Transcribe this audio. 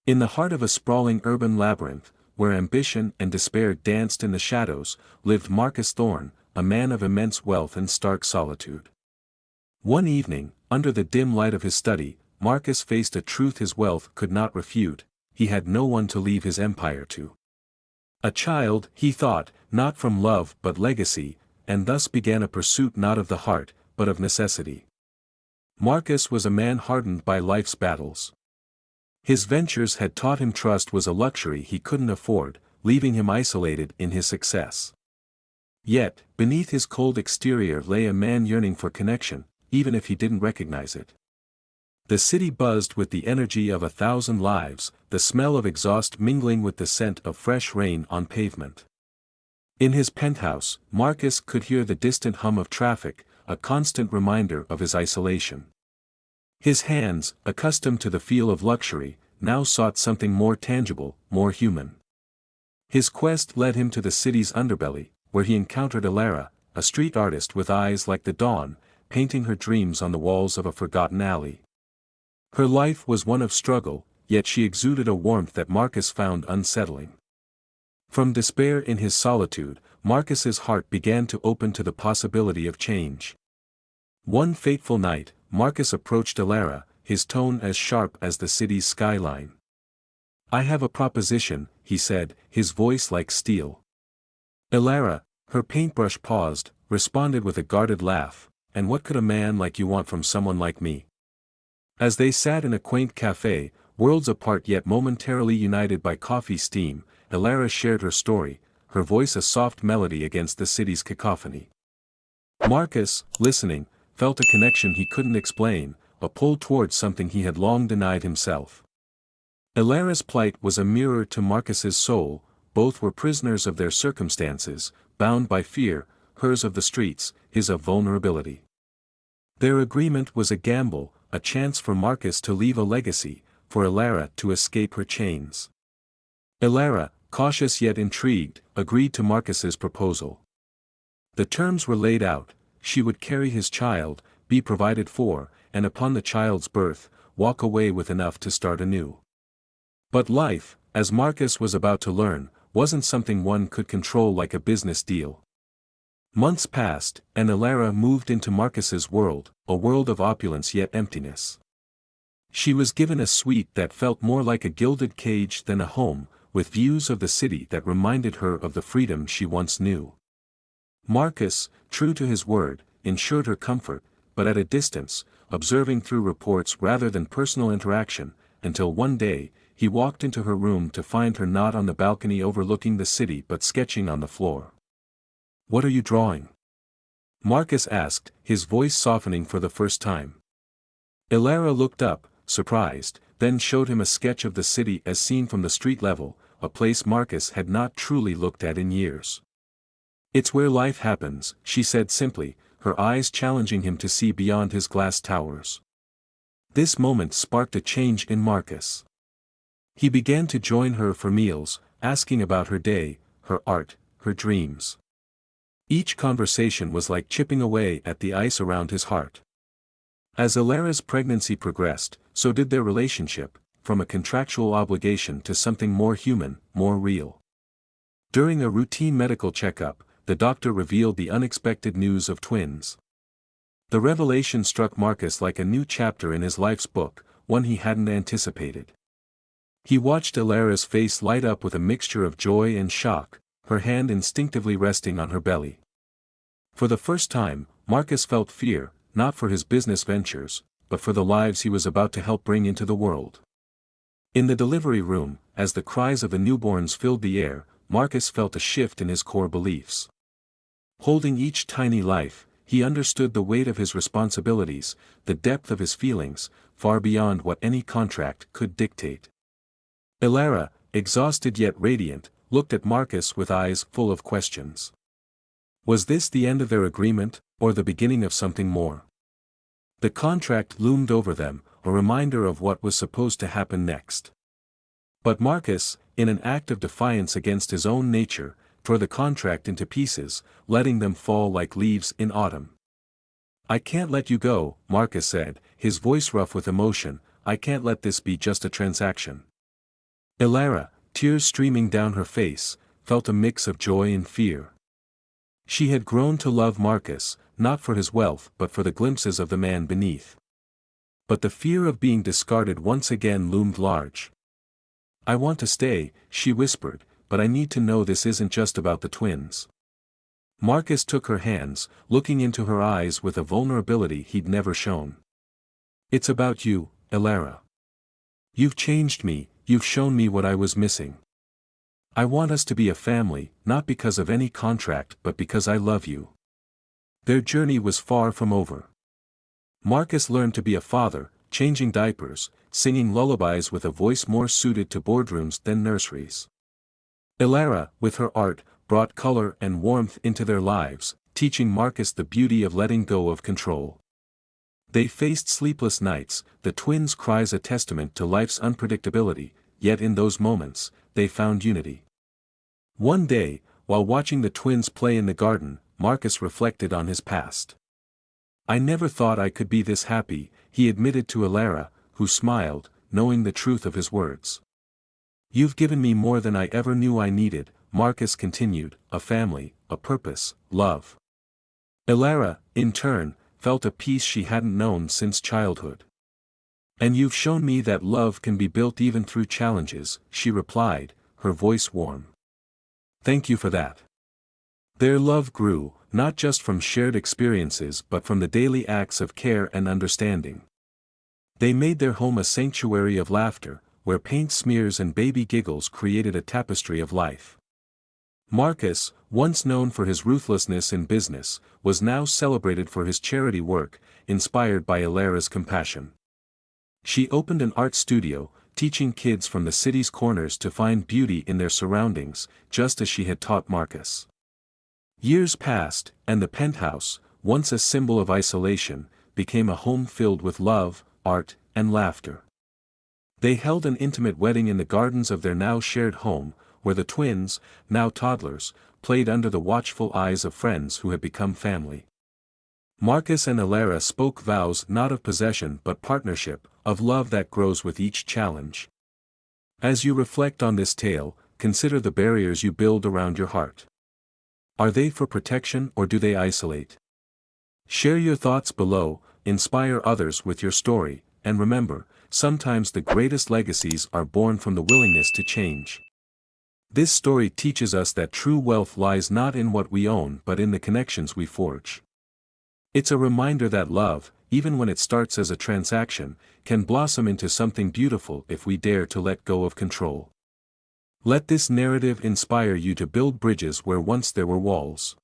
In the heart of a sprawling urban labyrinth, where ambition and despair danced in the shadows, lived Marcus Thorne, a man of immense wealth and stark solitude. One evening, under the dim light of his study, Marcus faced a truth his wealth could not refute: he had no one to leave his empire to. A child, he thought, not from love but legacy, and thus began a pursuit not of the heart, but of necessity. Marcus was a man hardened by life's battles. His ventures had taught him trust was a luxury he couldn't afford, leaving him isolated in his success. Yet, beneath his cold exterior lay a man yearning for connection, even if he didn't recognize it. The city buzzed with the energy of 1,000 lives, the smell of exhaust mingling with the scent of fresh rain on pavement. In his penthouse, Marcus could hear the distant hum of traffic, a constant reminder of his isolation. His hands, accustomed to the feel of luxury, now sought something more tangible, more human. His quest led him to the city's underbelly, where he encountered Elara, a street artist with eyes like the dawn, painting her dreams on the walls of a forgotten alley. Her life was one of struggle, yet she exuded a warmth that Marcus found unsettling. From despair in his solitude, Marcus's heart began to open to the possibility of change. One fateful night, Marcus approached Elara, his tone as sharp as the city's skyline. "I have a proposition," he said, his voice like steel. Elara, her paintbrush paused, responded with a guarded laugh, "And what could a man like you want from someone like me?" As they sat in a quaint café, worlds apart yet momentarily united by coffee steam, Elara shared her story, her voice a soft melody against the city's cacophony. Marcus, listening, felt a connection he couldn't explain, a pull towards something he had long denied himself. Elara's plight was a mirror to Marcus's soul, both were prisoners of their circumstances, bound by fear, hers of the streets, his of vulnerability. Their agreement was a gamble, a chance for Marcus to leave a legacy, for Elara to escape her chains. Elara, cautious yet intrigued, agreed to Marcus's proposal. The terms were laid out: she would carry his child, be provided for, and upon the child's birth, walk away with enough to start anew. But life, as Marcus was about to learn, wasn't something one could control like a business deal. Months passed, and Elara moved into Marcus's world, a world of opulence yet emptiness. She was given a suite that felt more like a gilded cage than a home, with views of the city that reminded her of the freedom she once knew. Marcus, true to his word, ensured her comfort, but at a distance, observing through reports rather than personal interaction, until one day, he walked into her room to find her not on the balcony overlooking the city but sketching on the floor. "What are you drawing?" Marcus asked, his voice softening for the first time. Elara looked up, surprised, then showed him a sketch of the city as seen from the street level, a place Marcus had not truly looked at in years. "It's where life happens," she said simply, her eyes challenging him to see beyond his glass towers. This moment sparked a change in Marcus. He began to join her for meals, asking about her day, her art, her dreams. Each conversation was like chipping away at the ice around his heart. As Elara's pregnancy progressed, so did their relationship, from a contractual obligation to something more human, more real. During a routine medical checkup, the doctor revealed the unexpected news of twins. The revelation struck Marcus like a new chapter in his life's book, one he hadn't anticipated. He watched Elara's face light up with a mixture of joy and shock, her hand instinctively resting on her belly. For the first time, Marcus felt fear, not for his business ventures, but for the lives he was about to help bring into the world. In the delivery room, as the cries of the newborns filled the air, Marcus felt a shift in his core beliefs. Holding each tiny life, he understood the weight of his responsibilities, the depth of his feelings, far beyond what any contract could dictate. Elara, exhausted yet radiant, looked at Marcus with eyes full of questions. Was this the end of their agreement, or the beginning of something more? The contract loomed over them, a reminder of what was supposed to happen next. But Marcus, in an act of defiance against his own nature, tore the contract into pieces, letting them fall like leaves in autumn. "I can't let you go," Marcus said, his voice rough with emotion. "I can't let this be just a transaction. Elara, tears streaming down her face, felt a mix of joy and fear. She had grown to love Marcus, not for his wealth but for the glimpses of the man beneath. But the fear of being discarded once again loomed large. "I want to stay," she whispered, "but I need to know this isn't just about the twins." Marcus took her hands, looking into her eyes with a vulnerability he'd never shown. "It's about you, Elara. You've changed me, you've shown me what I was missing. I want us to be a family, not because of any contract but because I love you." Their journey was far from over. Marcus learned to be a father, changing diapers, singing lullabies with a voice more suited to boardrooms than nurseries. Elara, with her art, brought color and warmth into their lives, teaching Marcus the beauty of letting go of control. They faced sleepless nights, the twins' cries a testament to life's unpredictability, yet in those moments, they found unity. One day, while watching the twins play in the garden, Marcus reflected on his past. "I never thought I could be this happy," he admitted to Elara, who smiled, knowing the truth of his words. "You've given me more than I ever knew I needed," Marcus continued, "a family, a purpose, love." Elara, in turn, felt a peace she hadn't known since childhood. "And you've shown me that love can be built even through challenges," she replied, her voice warm. "Thank you for that." Their love grew, not just from shared experiences but from the daily acts of care and understanding. They made their home a sanctuary of laughter, where paint smears and baby giggles created a tapestry of life. Marcus, once known for his ruthlessness in business, was now celebrated for his charity work, inspired by Elara's compassion. She opened an art studio, teaching kids from the city's corners to find beauty in their surroundings, just as she had taught Marcus. Years passed, and the penthouse, once a symbol of isolation, became a home filled with love, art, and laughter. They held an intimate wedding in the gardens of their now shared home, where the twins, now toddlers, played under the watchful eyes of friends who had become family. Marcus and Elara spoke vows not of possession but partnership, of love that grows with each challenge. As you reflect on this tale, consider the barriers you build around your heart. Are they for protection or do they isolate? Share your thoughts below, inspire others with your story, and remember, sometimes the greatest legacies are born from the willingness to change. This story teaches us that true wealth lies not in what we own but in the connections we forge. It's a reminder that love, even when it starts as a transaction, can blossom into something beautiful if we dare to let go of control. Let this narrative inspire you to build bridges where once there were walls.